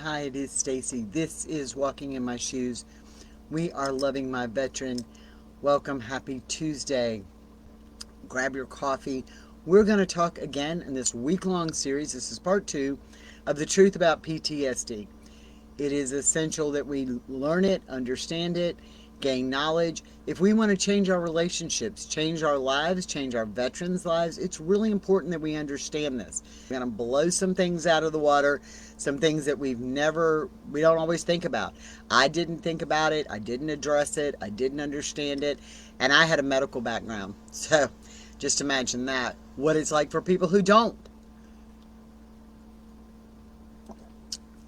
Hi, it is Stacy. This is Walking in My Shoes. We are loving my veteran. Welcome, happy Tuesday. Grab your coffee. We're going to talk again in this week-long series. This is part 2 of the truth about PTSD. It is essential that we learn it, understand it, gain knowledge. If we want to change our relationships, change our lives, change our veterans' lives, it's really important that we understand this. We're going to blow some things out of the water, some things that we don't always think about. I didn't think about it. I didn't address it. I didn't understand it. And I had a medical background. So just imagine that, what it's like for people who don't.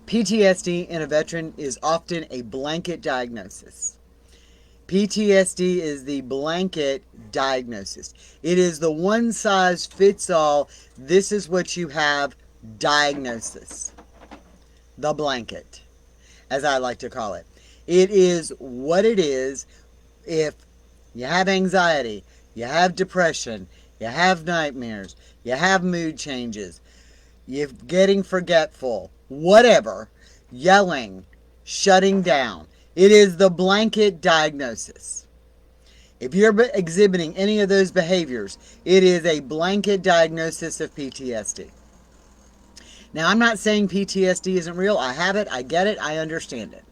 PTSD in a veteran is often a blanket diagnosis. PTSD is the blanket diagnosis. It is the one size fits all, this is what you have diagnosis. The blanket, as I like to call it. It is what it is. If you have anxiety, you have depression, you have nightmares, you have mood changes, you're getting forgetful, whatever, yelling, shutting down. It is the blanket diagnosis. If you're exhibiting any of those behaviors, it is a blanket diagnosis of PTSD. Now, I'm not saying PTSD isn't real. I have it, I get it, I understand it.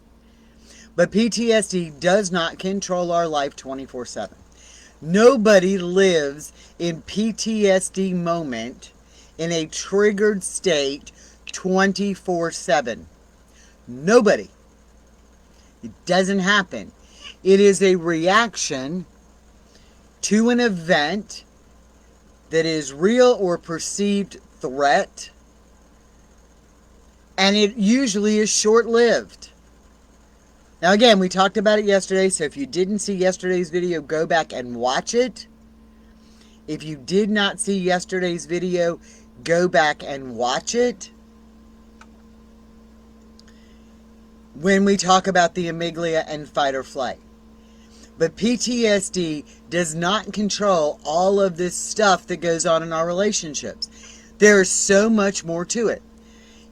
But PTSD does not control our life 24/7. Nobody lives in PTSD moment in a triggered state 24/7. Nobody. It doesn't happen. It is a reaction to an event that is real or perceived threat, and it usually is short-lived. Now again, we talked about it yesterday, so if you didn't see yesterday's video, go back and watch it. If you did not see yesterday's video, go back and watch it. When we talk about the amygdala and fight or flight. But PTSD does not control all of this stuff that goes on in our relationships. There is so much more to it.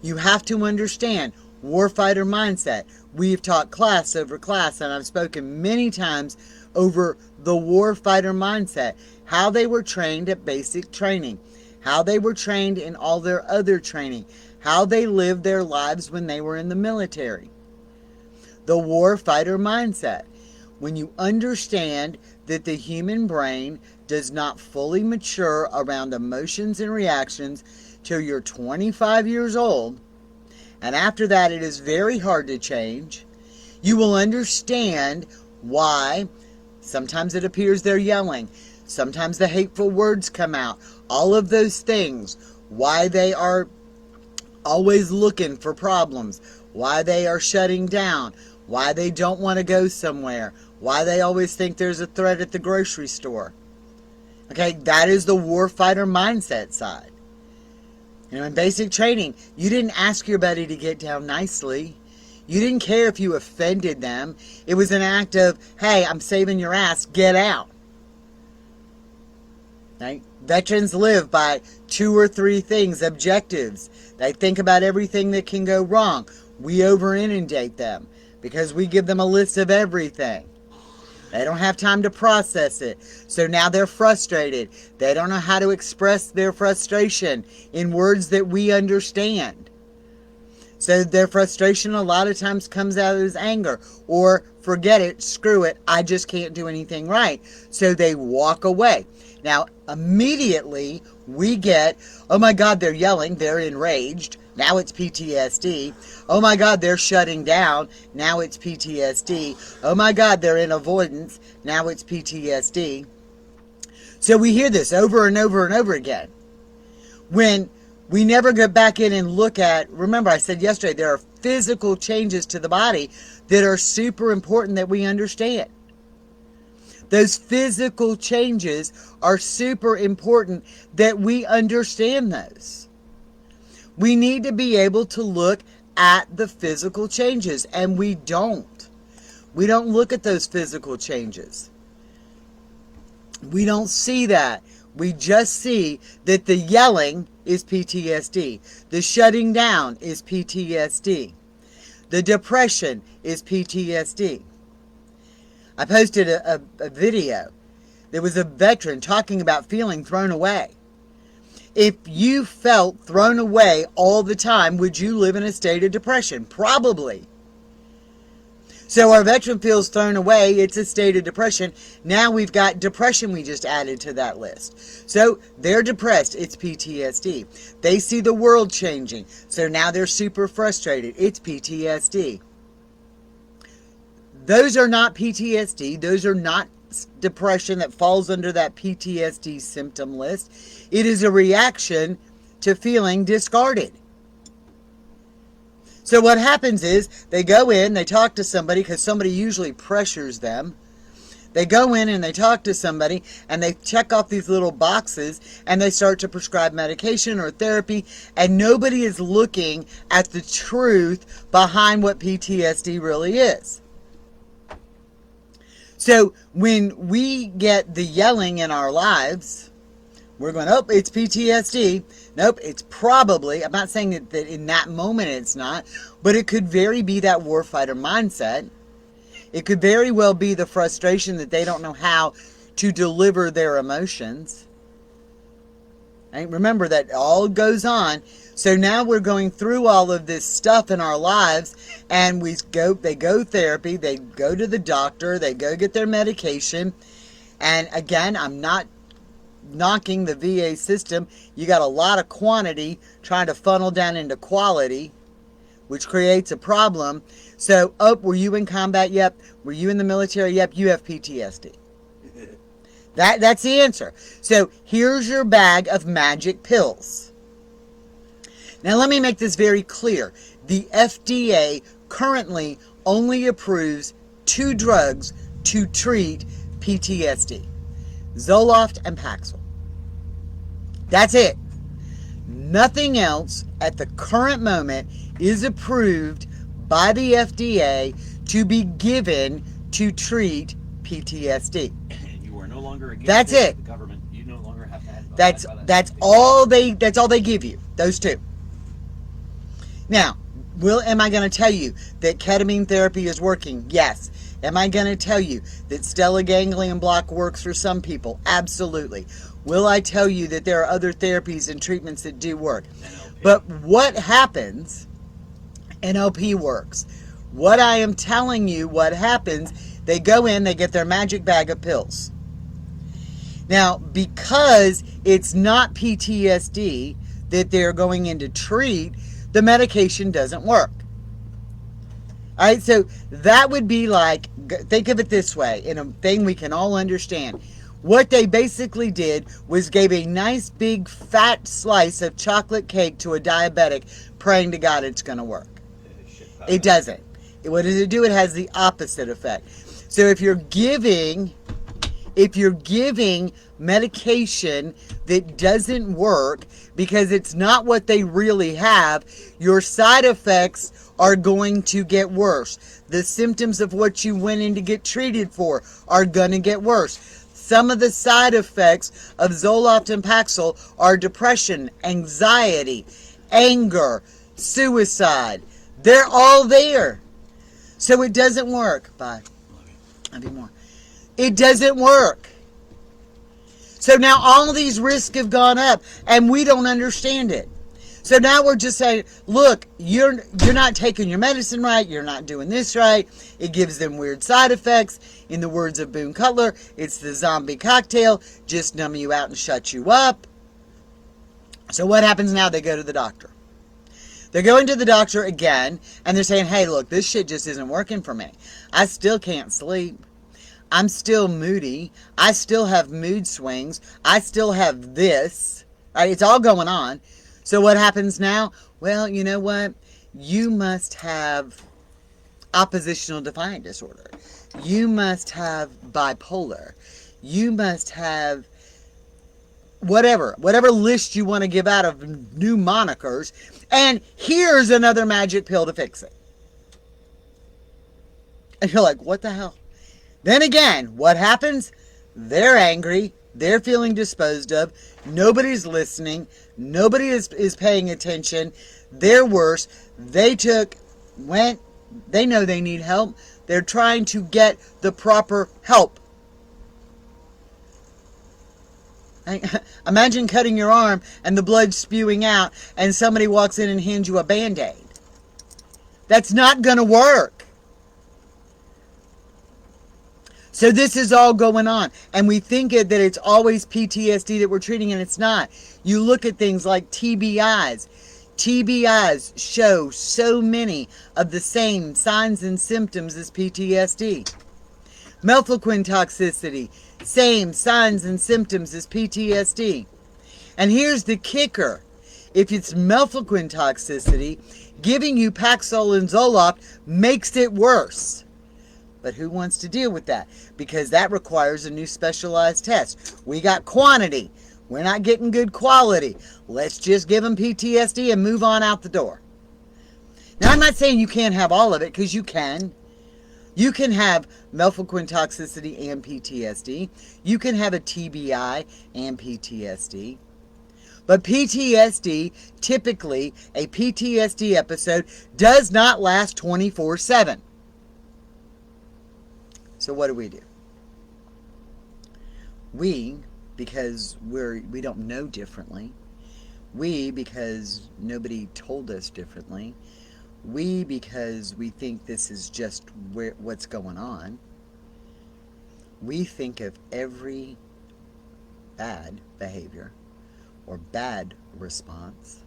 You have to understand warfighter mindset. We've taught class over class, and I've spoken many times over the warfighter mindset. How they were trained at basic training. How they were trained in all their other training. How they lived their lives when they were in the military. The warfighter mindset. When you understand that the human brain does not fully mature around emotions and reactions till you're 25 years old, and after that it is very hard to change, you will understand why sometimes it appears they're yelling, sometimes the hateful words come out, all of those things, why they are always looking for problems, why they are shutting down, why they don't want to go somewhere, why they always think there's a threat at the grocery store. Okay, that is the warfighter mindset side. You know, in basic training, you didn't ask your buddy to get down nicely. You didn't care if you offended them. It was an act of, hey, I'm saving your ass, get out. Right? Veterans live by 2 or 3 things, objectives. They think about everything that can go wrong. We over-inundate them because we give them a list of everything. They don't have time to process it. So now they're frustrated. They don't know how to express their frustration in words that we understand. So their frustration a lot of times comes out as anger or forget it, screw it, I just can't do anything right. So they walk away. Now, immediately we get, oh my God, they're yelling, they're enraged. Now it's PTSD. Oh my God, they're shutting down. Now it's PTSD. Oh my God, they're in avoidance. Now it's PTSD. So we hear this over and over and over again. When we never go back in and look at, remember I said yesterday, there are physical changes to the body that are super important that we understand. Those physical changes are super important that we understand those. We need to be able to look at the physical changes, and we don't. We don't look at those physical changes. We don't see that. We just see that the yelling is PTSD. The shutting down is PTSD. The depression is PTSD. I posted a video. There was a veteran talking about feeling thrown away. If you felt thrown away all the time, would you live in a state of depression? Probably. So our veteran feels thrown away. It's a state of depression. Now we've got depression we just added to that list. So they're depressed. It's PTSD. They see the world changing. So now they're super frustrated. It's PTSD. Those are not PTSD. Those are not depression that falls under that PTSD symptom list. It is a reaction to feeling discarded. So what happens is they go in, they talk to somebody because somebody usually pressures them. They go in and they talk to somebody and they check off these little boxes and they start to prescribe medication or therapy, and nobody is looking at the truth behind what PTSD really is. So when we get the yelling in our lives, we're going, oh, it's PTSD. Nope, it's probably, I'm not saying that in that moment it's not, but it could very be that warfighter mindset. It could very well be the frustration that they don't know how to deliver their emotions. And remember that all goes on. So now we're going through all of this stuff in our lives, and they go therapy, they go to the doctor, they go get their medication. And again, I'm not knocking the VA system. You got a lot of quantity trying to funnel down into quality, which creates a problem. So, oh, were you in combat? Yep. Were you in the military? Yep. You have PTSD. That's the answer. So here's your bag of magic pills. Now let me make this very clear. The FDA currently only approves 2 drugs to treat PTSD. Zoloft and Paxil. That's it. Nothing else at the current moment is approved by the FDA to be given to treat PTSD. And you are no longer against That's it. The government. You no longer have to have That's all they give you. Those 2. Now, am I going to tell you that ketamine therapy is working? Yes. Am I going to tell you that stellar ganglion block works for some people? Absolutely. Will I tell you that there are other therapies and treatments that do work? NLP. But what happens? NLP works. What I am telling you, what happens, they go in, they get their magic bag of pills. Now, because it's not PTSD that they're going in to treat, the medication doesn't work. All right, so that would be like, think of it this way, in a thing we can all understand. What they basically did was gave a nice big fat slice of chocolate cake to a diabetic, praying to God it's going to work. It doesn't. What does it do? It has the opposite effect. So if you're giving medication that doesn't work because it's not what they really have, your side effects are going to get worse. The symptoms of what you went in to get treated for are going to get worse. Some of the side effects of Zoloft and Paxil are depression, anxiety, anger, suicide. They're all there. So it doesn't work. Bye. Love you more. It doesn't work. So now all these risks have gone up and we don't understand it. So now we're just saying, look, you're not taking your medicine right. You're not doing this right. It gives them weird side effects. In the words of Boone Cutler, it's the zombie cocktail. Just numb you out and shut you up. So what happens now? They go to the doctor. They're going to the doctor again and they're saying, hey, look, this shit just isn't working for me. I still can't sleep. I'm still moody. I still have mood swings. I still have this. Right? It's all going on. So what happens now? Well, you know what? You must have oppositional defiant disorder. You must have bipolar. You must have whatever list you want to give out of new monikers. And here's another magic pill to fix it. And you're like, what the hell? Then again, what happens? They're angry. They're feeling disposed of. Nobody's listening. Nobody is paying attention. They're worse. They went They know they need help. They're trying to get the proper help. Imagine cutting your arm and the blood spewing out and somebody walks in and hands you a Band-Aid. That's not going to work. So this is all going on. And we think that it's always PTSD that we're treating, and it's not. You look at things like TBIs. TBIs show so many of the same signs and symptoms as PTSD. Methylquine toxicity, same signs and symptoms as PTSD. And here's the kicker. If it's methylquine toxicity, giving you Paxil and Zoloft makes it worse. But who wants to deal with that? Because that requires a new specialized test. We got quantity. We're not getting good quality. Let's just give them PTSD and move on out the door. Now, I'm not saying you can't have all of it, because you can. You can have methylquine toxicity and PTSD. You can have a TBI and PTSD. But PTSD, typically, a PTSD episode does not last 24/7. So what do? We, because we don't know differently. We, because nobody told us differently. We, because we think this is just what's going on. We think of every bad behavior or bad response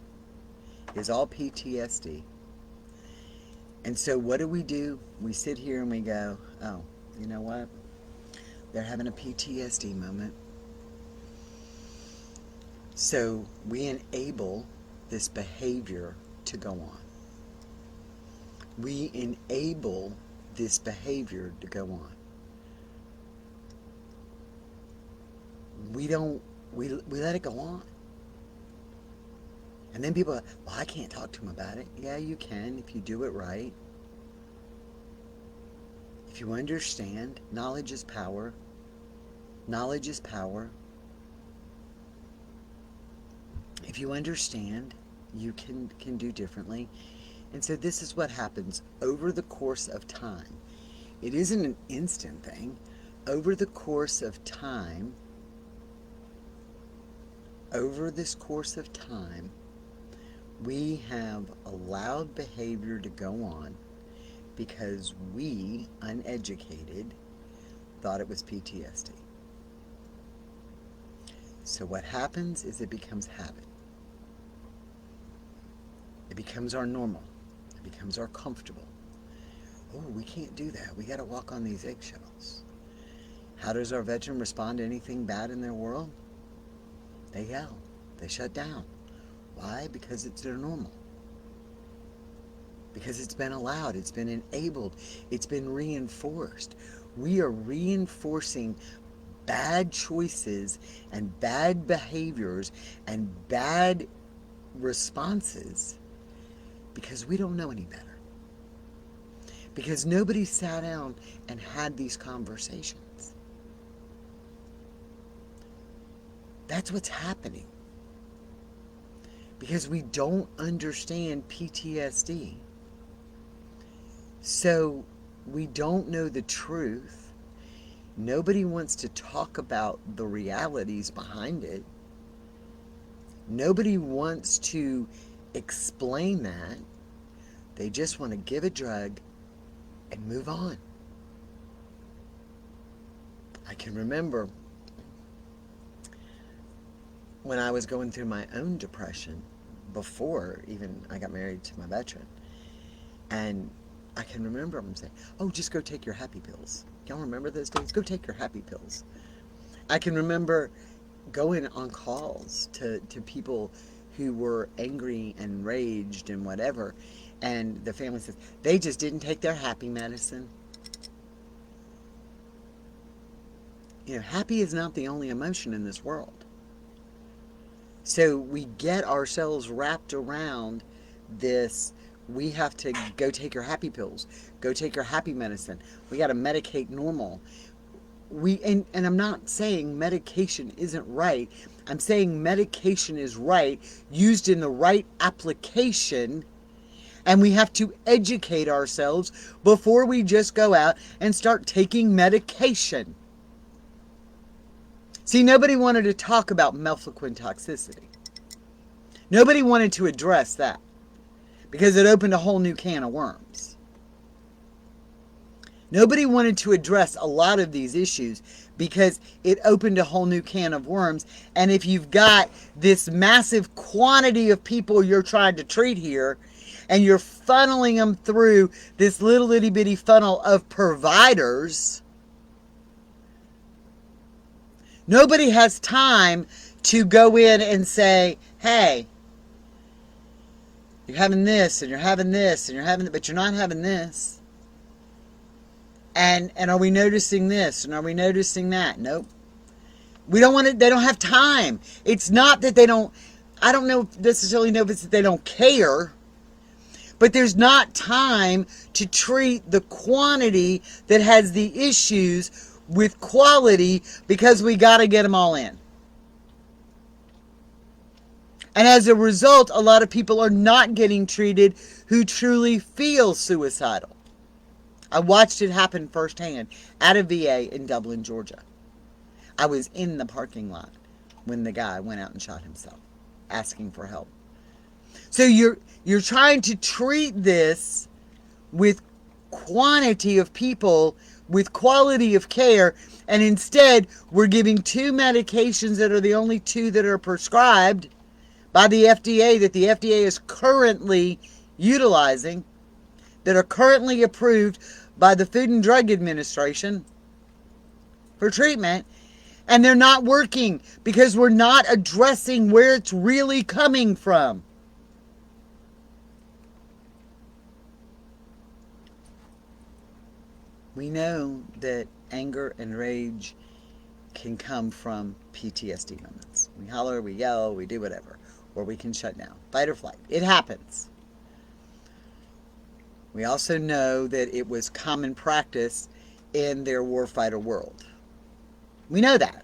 is all PTSD. And so what do? We sit here and we go, oh, you know what? They're having a PTSD moment. So we enable this behavior to go on. We enable this behavior to go on. We let it go on. And then people are, well, I can't talk to them about it. Yeah, you can if you do it right. If you understand, knowledge is power. Knowledge is power. If you understand, you can do differently. And so this is what happens over the course of time. It isn't an instant thing. Over the course of time, we have allowed behavior to go on because we, uneducated, thought it was PTSD. So what happens is it becomes habit. It becomes our normal. It becomes our comfortable. Oh, we can't do that. We got to walk on these eggshells. How does our veteran respond to anything bad in their world? They yell. They shut down. Why? Because it's their normal. Because it's been allowed. It's been enabled. It's been reinforced. We are reinforcing bad choices and bad behaviors and bad responses because we don't know any better. Because nobody sat down and had these conversations. That's what's happening. Because we don't understand PTSD. So we don't know the truth. Nobody wants to talk about the realities behind it. Nobody wants to explain that. They just want to give a drug and move on. I can remember when I was going through my own depression before even I got married to my veteran. And I can remember him saying, oh, just go take your happy pills. Y'all remember those days? Go take your happy pills. I can remember going on calls to people who were angry and raged and whatever, and the family says, they just didn't take their happy medicine. You know, happy is not the only emotion in this world. So we get ourselves wrapped around this, we have to go take your happy pills, go take your happy medicine. We got to medicate normal. And I'm not saying medication isn't right. I'm saying medication is right, used in the right application, And we have to educate ourselves before we just go out and start taking medication. See, nobody wanted to talk about mefloquine toxicity. Nobody wanted to address that because it opened a whole new can of worms. Nobody wanted to address a lot of these issues because it opened a whole new can of worms. And if you've got this massive quantity of people you're trying to treat here, and you're funneling them through this little itty bitty funnel of providers, nobody has time to go in and say, hey, you're having this, and you're having this, and you're having, but you're not having this. And are we noticing this? And are we noticing that? Nope. We don't want to, they don't have time. It's not that they don't, I don't know necessarily know if it's that they don't care, but there's not time to treat the quantity that has the issues with quality because we got to get them all in. And as a result, a lot of people are not getting treated who truly feel suicidal. I watched it happen firsthand at a VA in Dublin, Georgia. I was in the parking lot when the guy went out and shot himself, asking for help. So you're trying to treat this with quantity of people, with quality of care, and instead we're giving 2 medications that are the only 2 that are prescribed by the FDA, that the FDA is currently utilizing, that are currently approved by the Food and Drug Administration for treatment, and they're not working because we're not addressing where it's really coming from. We know that anger and rage can come from PTSD moments. We holler, we yell, we do whatever, or we can shut down. Fight or flight. It happens. We also know that it was common practice in their warfighter world. We know that.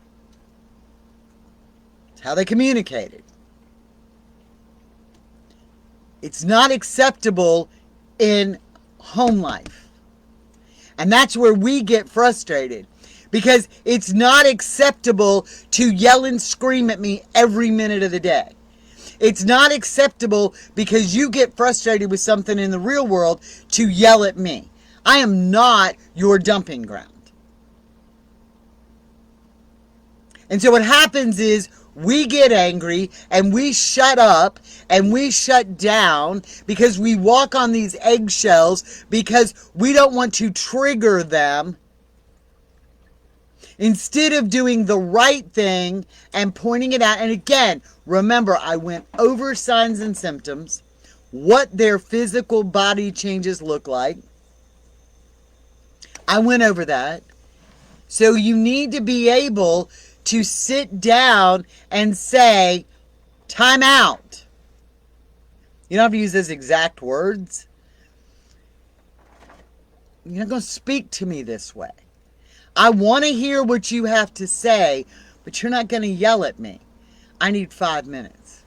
It's how they communicated. It's not acceptable in home life. And that's where we get frustrated. Because it's not acceptable to yell and scream at me every minute of the day. It's not acceptable because you get frustrated with something in the real world to yell at me. I am not your dumping ground. And so what happens is we get angry and we shut up and we shut down because we walk on these eggshells because we don't want to trigger them. Instead of doing the right thing and pointing it out. And again, remember, I went over signs and symptoms, what their physical body changes look like. I went over that. So you need to be able to sit down and say, time out. You don't have to use those exact words. You're not going to speak to me this way. I want to hear what you have to say, but you're not going to yell at me. I need 5 minutes.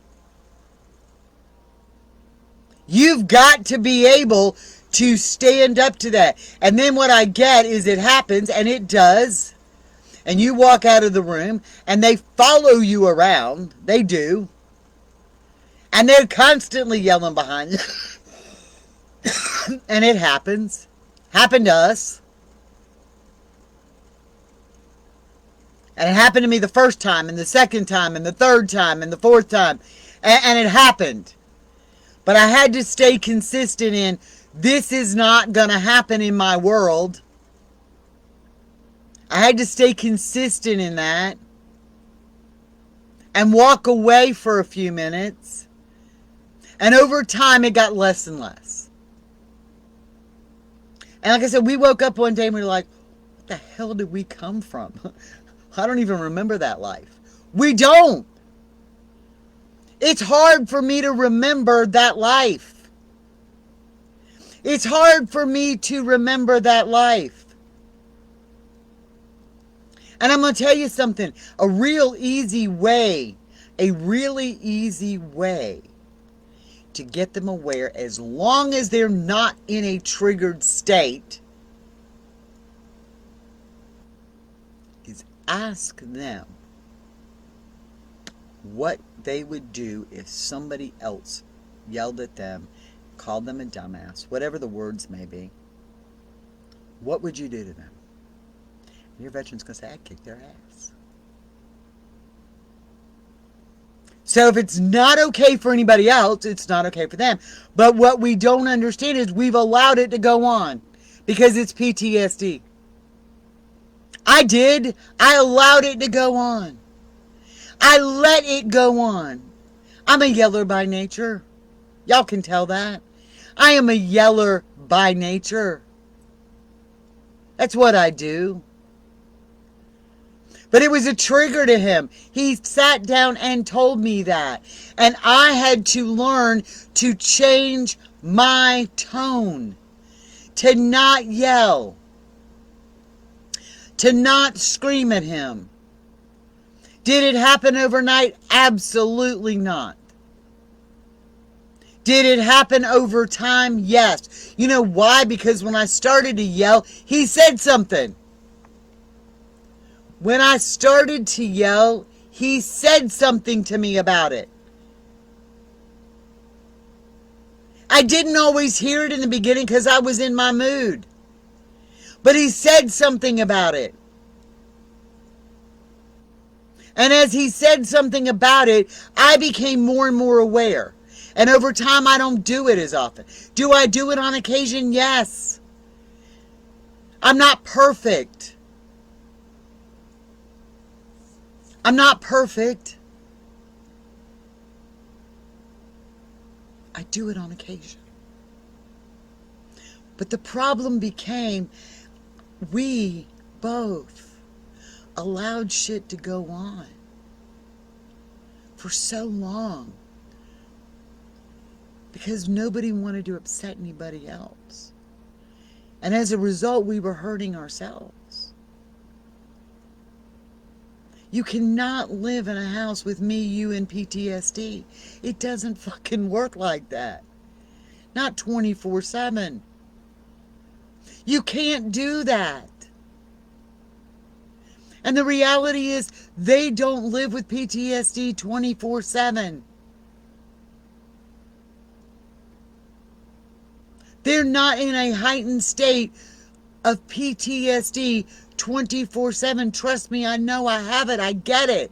You've got to be able to stand up to that. And then what I get is it happens, and it does, and you walk out of the room, and they follow you around. They do. And they're constantly yelling behind you. And it happens. Happened to us. And it happened to me the first time, and the second time, and the third time, and the fourth time. And it happened. But I had to stay consistent in, this is not going to happen in my world. I had to stay consistent in that. And walk away for a few minutes. And over time, it got less and less. And like I said, we woke up one day and we were like, what the hell did we come from? I don't even remember that life. We don't. It's hard for me to remember that life. It's hard for me to remember that life. And I'm going to tell you something. A really easy way to get them aware, as long as they're not in a triggered state, is ask them what they would do if somebody else yelled at them, called them a dumbass, whatever the words may be. What would you do to them? And your veteran's going to say, I'd kick their ass. So if it's not okay for anybody else, it's not okay for them. But what we don't understand is we've allowed it to go on because it's PTSD. I did. I allowed it to go on. I let it go on. I'm a yeller by nature. Y'all can tell that. I am a yeller by nature. That's what I do. But it was a trigger to him. He sat down and told me that. And I had to learn to change my tone. To not yell. To not scream at him. Did it happen overnight? Absolutely not. Did it happen over time? Yes. You know why? Because when I started to yell, he said something. When I started to yell, he said something to me about it. I didn't always hear it in the beginning because I was in my mood. But he said something about it. And as he said something about it, I became more and more aware. And over time, I don't do it as often. Do I do it on occasion? Yes. I'm not perfect. I'm not perfect. I do it on occasion. But the problem became we both allowed shit to go on for so long because nobody wanted to upset anybody else. And as a result, we were hurting ourselves. You cannot live in a house with me, you, and PTSD. It doesn't fucking work like that. Not 24/7. You can't do that. And the reality is, they don't live with PTSD 24/7. They're not in a heightened state of PTSD 24/7. Trust me, I know, I have it. I get it.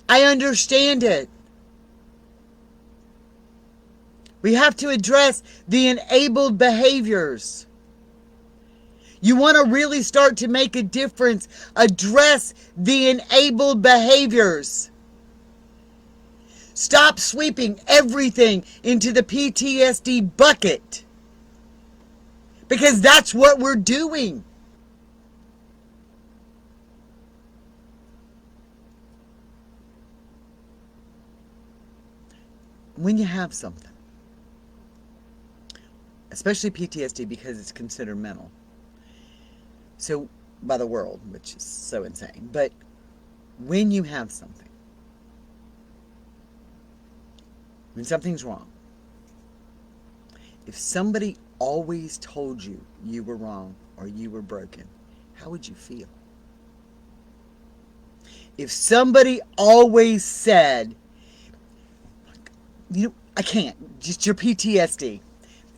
I understand it. We have to address the enabled behaviors. You want to really start to make a difference, address the enabled behaviors. Stop sweeping everything into the PTSD bucket. Because that's what we're doing. When you have something, especially PTSD because it's considered mental, so by the world, which is so insane, but when you have something, when something's wrong, if somebody always told you you were wrong or you were broken, how would you feel? If somebody always said, you know, I can't, just your PTSD.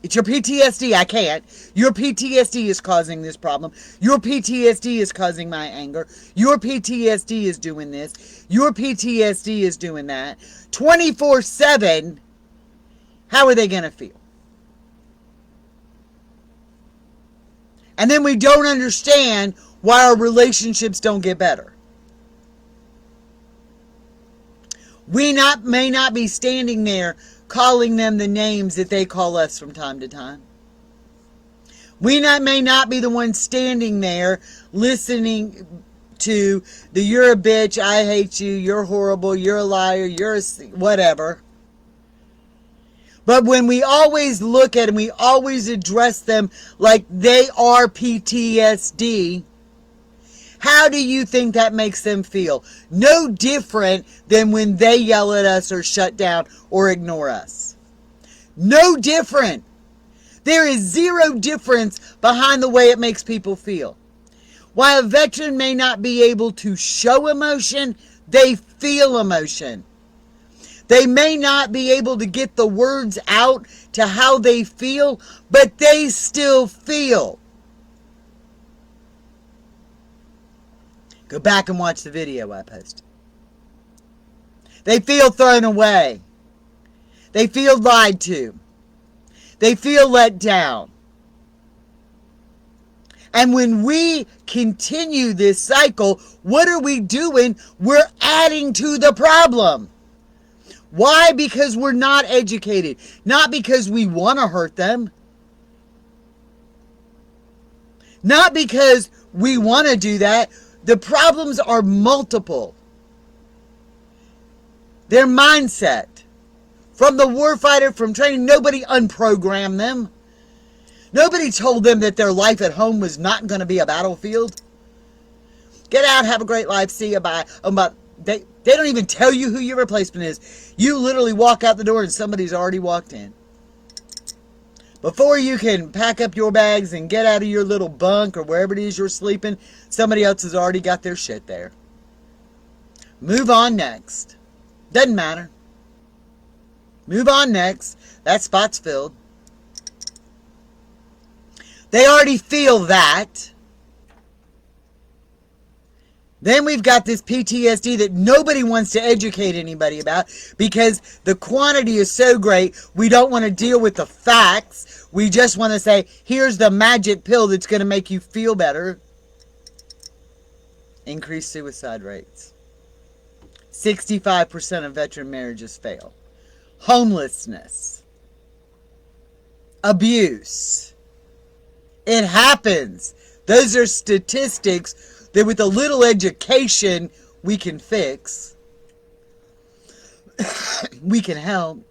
It's your PTSD, I can't. Your PTSD is causing this problem. Your PTSD is causing my anger. Your PTSD is doing this. Your PTSD is doing that. 24/7, how are they going to feel? And then we don't understand why our relationships don't get better. We may not be standing there calling them the names that they call us from time to time. We may not be the ones standing there listening to the "you're a bitch, I hate you, you're horrible, you're a liar, you're a whatever." But when we always look at them, we always address them like they are PTSD, How do you think that makes them feel? No different than when they yell at us or shut down or ignore us. No different. There is zero difference behind the way it makes people feel. While a veteran may not be able to show emotion, they feel emotion. They may not be able to get the words out to how they feel, but they still feel. Go back and watch the video I posted. They feel thrown away. They feel lied to. They feel let down. And when we continue this cycle, what are we doing? We're adding to the problem. Why? Because we're not educated. Not because we want to hurt them. Not because we want to do that. The problems are multiple. Their mindset. From the warfighter, from training, nobody unprogrammed them. Nobody told them that their life at home was not going to be a battlefield. Get out, have a great life, see you, bye. They don't even tell you who your replacement is. You literally walk out the door and somebody's already walked in. Before you can pack up your bags and get out of your little bunk or wherever it is you're sleeping, somebody else has already got their shit there. Move on next. Doesn't matter. Move on next. That spot's filled. They already feel that. Then we've got this PTSD that nobody wants to educate anybody about because the quantity is so great, we don't want to deal with the facts. We just want to say, here's the magic pill that's going to make you feel better. Increased suicide rates. 65% of veteran marriages fail. Homelessness. Abuse. It happens. Those are statistics that with a little education we can fix. We can help.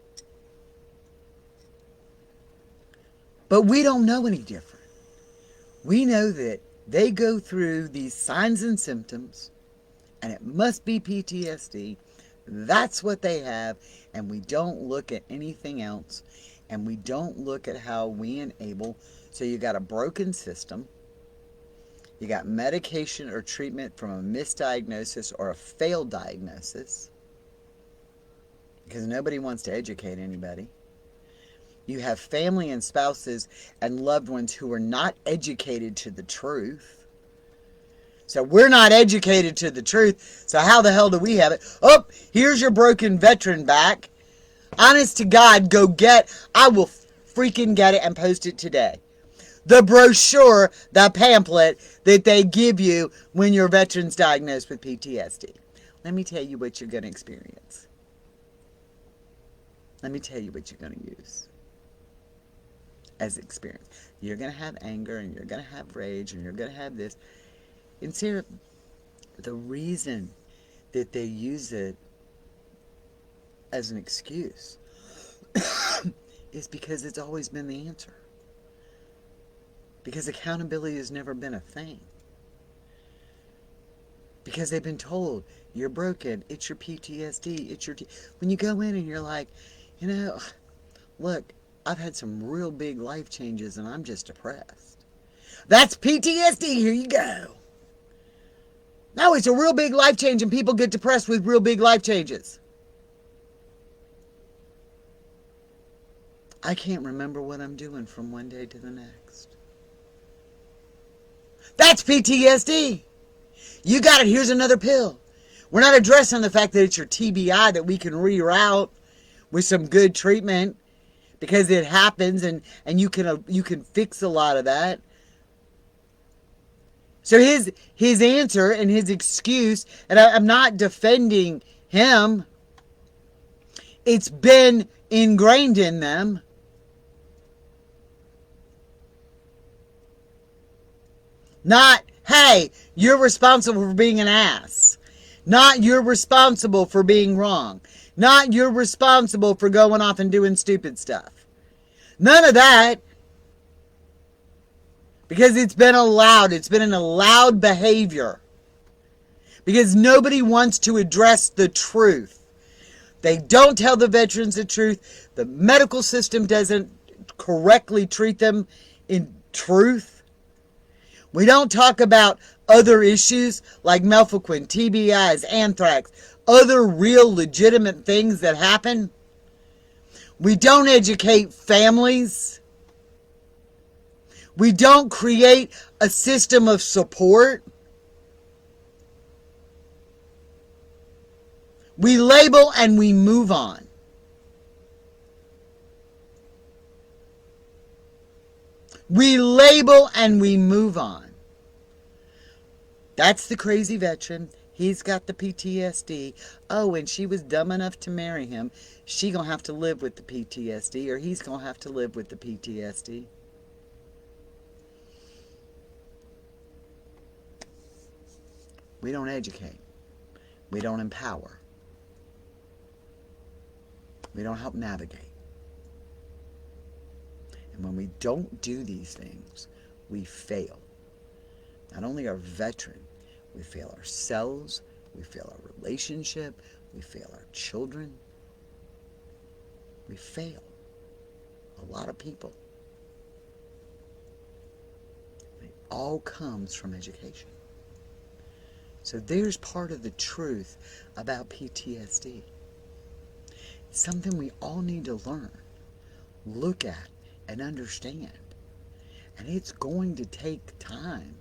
But we don't know any different. We know that they go through these signs and symptoms, and it must be PTSD. That's what they have, and we don't look at anything else, and we don't look at how we enable. So you got a broken system. You got medication or treatment from a misdiagnosis or a failed diagnosis, because nobody wants to educate anybody. You have family and spouses and loved ones who are not educated to the truth. So we're not educated to the truth. So how the hell do we have it? Oh, here's your broken veteran back. Honest to God, go get, I will freaking get it and post it today. The brochure, the pamphlet that they give you when your veteran's diagnosed with PTSD. Let me tell you what you're going to experience. Let me tell you what you're going to use as experience. You're going to have anger, and you're going to have rage, and you're going to have this. And Sarah, the reason that they use it as an excuse is because it's always been the answer. Because accountability has never been a thing. Because they've been told, you're broken, it's your PTSD, it's your... When you go in and you're like, you know, look, I've had some real big life changes and I'm just depressed. That's PTSD, here you go. No, it's a real big life change and people get depressed with real big life changes. I can't remember what I'm doing from one day to the next. That's PTSD. You got it. Here's another pill. We're not addressing the fact that it's your TBI that we can reroute with some good treatment, because it happens, and you can fix a lot of that. So his answer and his excuse, and I'm not defending him. It's been ingrained in them. Not, hey, you're responsible for being an ass. Not, you're responsible for being wrong. Not, you're responsible for going off and doing stupid stuff. None of that. Because it's been allowed. It's been an allowed behavior. Because nobody wants to address the truth. They don't tell the veterans the truth. The medical system doesn't correctly treat them in truth. We don't talk about other issues like melphaquin, TBIs, anthrax, other real legitimate things that happen. We don't educate families. We don't create a system of support. We label and we move on. We label and we move on. That's the crazy veteran. He's got the PTSD. Oh, and she was dumb enough to marry him. She gonna have to live with the PTSD, or he's gonna have to live with the PTSD. We don't educate. We don't empower. We don't help navigate. And when we don't do these things, we fail. Not only our veteran, we fail ourselves, we fail our relationship, we fail our children. We fail a lot of people. It all comes from education. So there's part of the truth about PTSD. It's something we all need to learn, look at, and understand. And it's going to take time.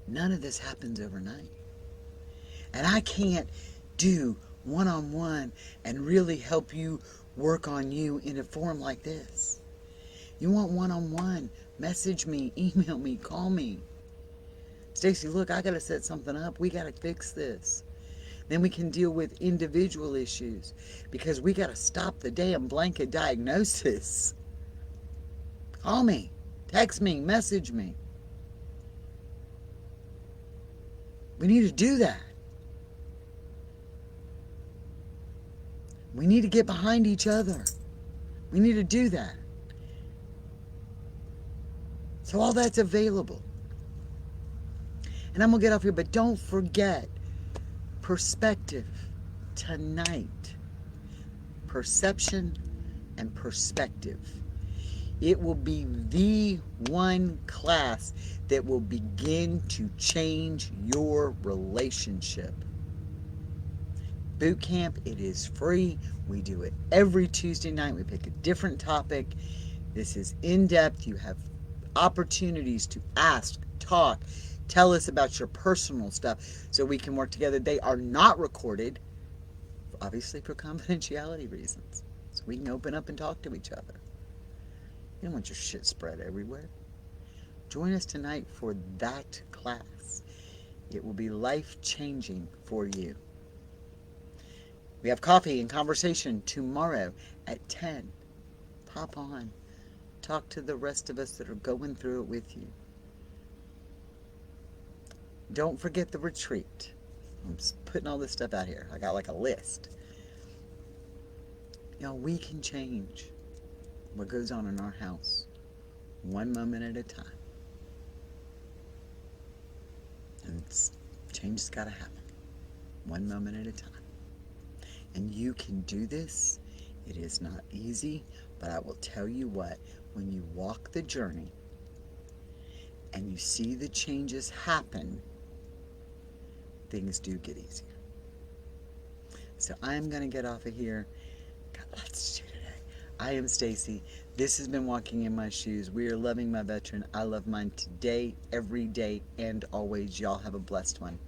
None of this happens overnight. And I can't do one-on-one and really help you work on you in a forum like this. You want one-on-one, message me, email me, call me. Stacy, look, I got to set something up. We got to fix this. Then we can deal with individual issues because we got to stop the damn blanket diagnosis. Call me, text me, message me. We need to do that. We need to get behind each other. We need to do that. So all that's available. And I'm going to get off here, but don't forget perspective tonight. Perception and perspective. It will be the one class that will begin to change your relationship. Boot camp, it is free. We do it every Tuesday night. We pick a different topic. This is in-depth. You have opportunities to ask, talk, tell us about your personal stuff so we can work together. They are not recorded, obviously for confidentiality reasons. So we can open up and talk to each other. You don't want your shit spread everywhere. Join us tonight for that class. It will be life-changing for you. We have coffee and conversation tomorrow at 10. Pop on. Talk to the rest of us that are going through it with you. Don't forget the retreat. I'm just putting all this stuff out here. I got like a list. You know, we can change what goes on in our house one moment at a time. And change has got to happen one moment at a time. And you can do this. It is not easy, but I will tell you what, when you walk the journey and you see the changes happen, things do get easier. So I'm going to get off of here. Got lots to do today. I am Stacy. This has been Walking in My Shoes. We are loving my veteran. I love mine today, every day, and always. Y'all have a blessed one.